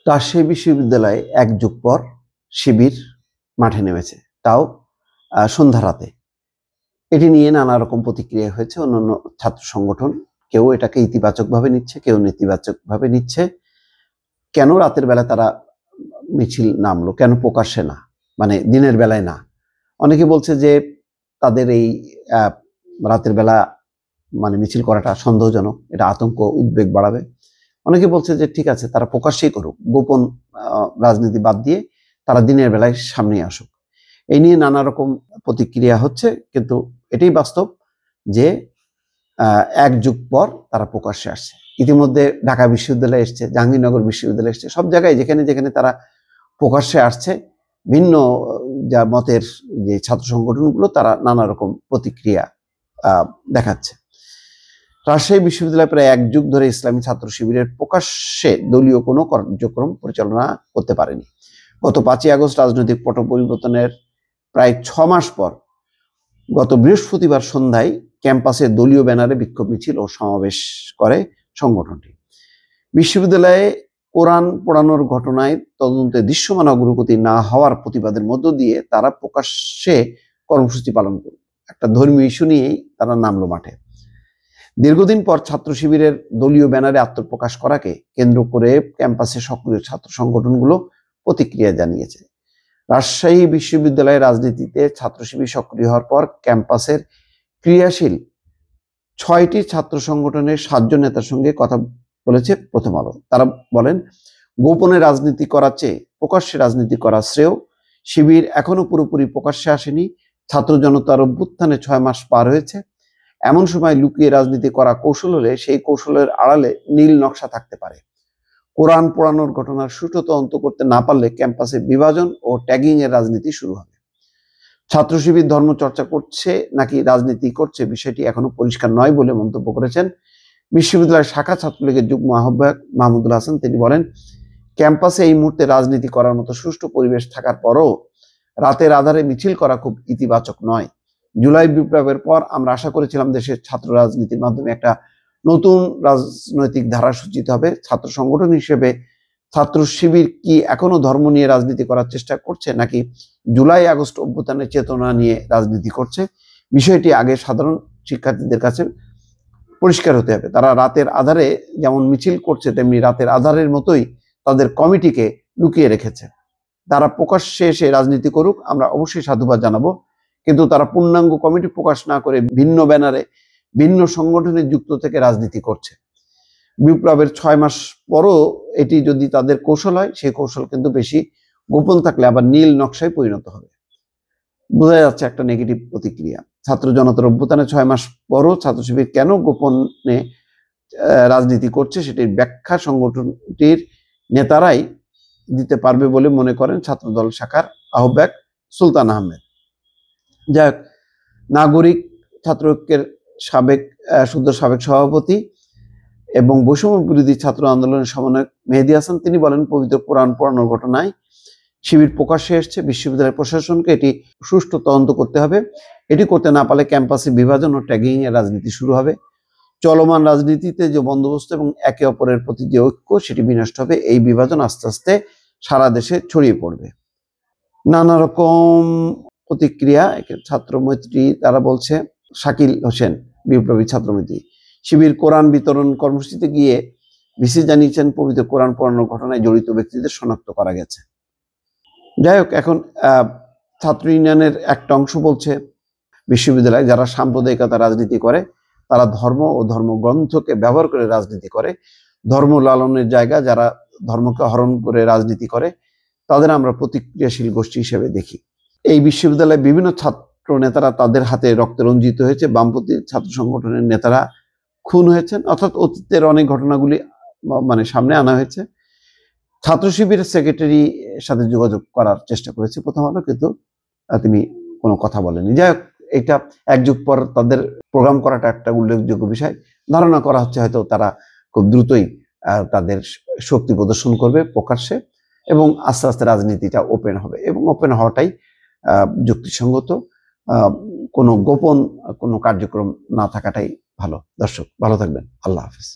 রাজশাহী বিশ্ববিদ্যালয়ে এক যুগ পর শিবির মাঠে নেমেছে, তাও সন্ধ্যা রাতে। এটি নিয়ে নানা রকম প্রতিক্রিয়া হয়েছে। অন্যান্য ছাত্র সংগঠন কেউ এটাকে ইতিবাচকভাবে নিচ্ছে, কেউ নেতিবাচকভাবে নিচ্ছে। কেন রাতের বেলা তারা মিছিল নামলো, কেন প্রকাশ্যে না, মানে দিনের বেলায় না? অনেকে বলছে যে তাদের এই রাতের বেলা মানে মিছিল করাটা সন্দেহজনক, এটা আতঙ্ক উদ্বেগ বাড়াবে। অনেকে বলছে যে ঠিক আছে, তারা প্রকাশ্যেই করুক, গোপন রাজনীতি বাদ দিয়ে তারা দিনের বেলায় সামনে আসুক। এই নিয়ে নানা রকম প্রতিক্রিয়া হচ্ছে, কিন্তু এটাই বাস্তব যে এক যুগ পর তারা প্রকাশ্যে আসছে। ইতিমধ্যে ঢাকা বিশ্ববিদ্যালয়ে এসছে, জাহাঙ্গীরনগর বিশ্ববিদ্যালয়ে এসছে, সব জায়গায় যেখানে যেখানে তারা প্রকাশ্যে আসছে, ভিন্ন যা মতের যে ছাত্র সংগঠনগুলো তারা নানা রকম প্রতিক্রিয়া দেখাচ্ছে। রাজশাহী বিশ্ববিদ্যালয় প্রায় এক যুগ ধরে ইসলামী ছাত্র শিবিরের প্রকাশ্যে দলীয় কোনো কার্যক্রম পরিচালনা করতে পারেনি। গত 5ই আগস্ট রাজনৈতিক পট পরিবর্তনের প্রায় 6 মাস পর গত বৃহস্পতিবার সন্ধ্যায় ক্যাম্পাসে দলীয় ব্যানারে বিক্ষোভ মিছিল ও সমাবেশ করে সংগঠনটি। বিশ্ববিদ্যালয়ে কোরআন পোড়ানোর ঘটনায় তদন্তে দৃশ্যমান অগ্রগতি না হওয়ার প্রতিবাদের মধ্য দিয়ে তারা প্রকাশ্যে কর্মসূচি পালন করল। একটা ধর্মীয় ইস্যু নিয়েই তারা নামলো মাঠে। দীর্ঘদিন পর ছাত্র শিবিরের দলীয় ব্যানারে আত্মপ্রকাশ করাকে কেন্দ্র করে ক্যাম্পাসে সক্রিয় ছাত্র সংগঠনগুলো প্রতিক্রিয়া জানিয়েছে। রাজশাহী বিশ্ববিদ্যালয়ের রাজনীতিতে ছাত্র শিবির সক্রিয় হওয়ার পর ক্যাম্পাসের ক্রিয়াশীল 6টি ছাত্র সংগঠনের 7 জন নেতার সঙ্গে কথা বলেছে প্রথম আলো। তারা বলেন, গোপনে রাজনীতি করার চেয়ে প্রকাশ্যে রাজনীতি করা শ্রেয়। শিবির এখনো পুরোপুরি প্রকাশ্যে আসেনি। ছাত্র জনতার অভ্যুত্থানে 6 মাস পার হয়েছে। এমন সময় লুকিয়ে রাজনীতি করা কৌশল হলে সেই কৌশলের আড়ালে নীল নকশা থাকতে পারে। কোরআন পোড়ানোর ঘটনার সুষ্ঠু তদন্ত করতে না পারলে ক্যাম্পাসে বিভাজন ও ট্যাগিং এর রাজনীতি শুরু হবে। ছাত্র শিবির ধর্ম চর্চা করছে নাকি রাজনীতি করছে বিষয়টি এখনো পরিষ্কার নয় বলে মন্তব্য করেছেন বিশ্ববিদ্যালয়ের শাখা ছাত্রলীগের যুগ্ম আহ্বায়ক মাহমুদুল হাসান। তিনি বলেন, ক্যাম্পাসে এই মুহূর্তে রাজনীতি করার মতো সুষ্ঠু পরিবেশ থাকার পরও রাতের আধারে মিছিল করা খুব ইতিবাচক নয়। জুলাই বিপ্লবের পর আমরা আশা করেছিলাম দেশের ছাত্র রাজনীতির মাধ্যমে একটা নতুন রাজনৈতিক ধারা সূচিত হবে। ছাত্র সংগঠন হিসেবে ছাত্র শিবির কি এখনো ধর্ম নিয়ে রাজনীতি করার চেষ্টা করছে নাকি জুলাই আগস্ট অভ্যুত্থানের চেতনা নিয়ে রাজনীতি করছে, বিষয়টি আগে সাধারণ শিক্ষার্থীদের কাছে পরিষ্কার হতে হবে। তারা রাতের আধারে যেমন মিছিল করছে, তেমনি রাতের আধারের মতোই তাদের কমিটিকে লুকিয়ে রেখেছে। তারা প্রকাশ্যে এসে রাজনীতি করুক, আমরা অবশ্যই সাধুবাদ জানাবো, কিন্তু তারা পূর্ণাঙ্গ কমিটি প্রকাশ না করে ভিন্ন ব্যানারে ভিন্ন সংগঠনে যুক্ত থেকে রাজনীতি করছে। বিপ্লবের 6 মাস পরও এটি যদি তাদের কৌশল হয়, সেই কৌশল কিন্তু বেশি গোপন থাকলে আবার নীল নকশায় পরিণত হবে। বোঝা যাচ্ছে একটা নেগেটিভ প্রতিক্রিয়া। ছাত্র জনতার অভ্যুত্থানে 6 মাস পরও ছাত্র শিবির কেন গোপনে রাজনীতি করছে সেটির ব্যাখ্যা সংগঠনটির নেতারাই দিতে পারবে বলে মনে করেন ছাত্রদল শাখার আহ্বায়ক সুলতান আহমেদ। যাই হোক, নাগরিক ছাত্র ঐক্যের সাবেক সভাপতি এবং বৈষম্য বিরোধী ছাত্র আন্দোলনের সমন্বয়ক মেহেদী হাসান তিনি বলেন, পবিত্র কোরআন পোড়ানোর ঘটনায় শিবির প্রকাশ্যে এসছে। বিশ্ববিদ্যালয় প্রশাসনকে এটি সুষ্ঠু তদন্ত করতে হবে। এটি করতে না পারলে ক্যাম্পাসে বিভাজন ও ট্যাগিং এর রাজনীতি শুরু হবে। চলমান রাজনীতিতে যে বন্দোবস্ত এবং একে অপরের প্রতি যে ঐক্য সেটি বিনষ্ট হবে। এই বিভাজন আস্তে আস্তে সারা দেশে ছড়িয়ে পড়বে। নানা রকম প্রতিক্রিয়া ছাত্র মৈত্রী তারা বলছে। শাকিল হোসেন, বিপ্লবী ছাত্র মৈত্রী, শিবির কোরআন বিতরণ কর্মসূচিতে গিয়ে ভিসি জানিয়েছেন পবিত্র কোরআন পোড়ানোর ঘটনায় জড়িত ব্যক্তিদের শনাক্ত করা গেছে। যাই হোক, এখন ছাত্র ইউনিয়নের একটা অংশ বলছে বিশ্ববিদ্যালয়ে যারা সাম্প্রদায়িকতা রাজনীতি করে তারা ধর্ম ও ধর্মগ্রন্থকে ব্যবহার করে রাজনীতি করে। ধর্ম লালনের জায়গা যারা ধর্মকে হরণ করে রাজনীতি করে তাদের আমরা প্রতিক্রিয়াশীল গোষ্ঠী হিসেবে দেখি। এই বিশ্ববিদ্যালয়ে বিভিন্ন ছাত্র নেতারা তাদের হাতে রক্তে রঞ্জিত হয়েছে। বামপন্থী ছাত্র সংগঠনের নেতারা খুন হয়েছেন, অর্থাৎ অতীতের অনেক ঘটনাগুলি মানে সামনে আনা হয়েছে। ছাত্র শিবিরের সেক্রেটারি সাথে যোগাযোগ করার চেষ্টা করেছে প্রথম আলো, কিন্তু তিনি কোনো কথা বলেনি। যাই হোক, এটা এক যুগ পর তাদের প্রোগ্রাম করাটা একটা উল্লেখযোগ্য বিষয়। ধারণা করা হচ্ছে হয়তো তারা খুব দ্রুতই তাদের শক্তি প্রদর্শন করবে প্রকাশ্যে এবং আস্তে আস্তে রাজনীতিটা ওপেন হবে, এবং ওপেন হওয়াটাই যুক্তিসঙ্গত। কোনো গোপন কোনো কার্যক্রম না থাকাটাই ভালো। দর্শক ভালো থাকবেন, আল্লাহ হাফেজ।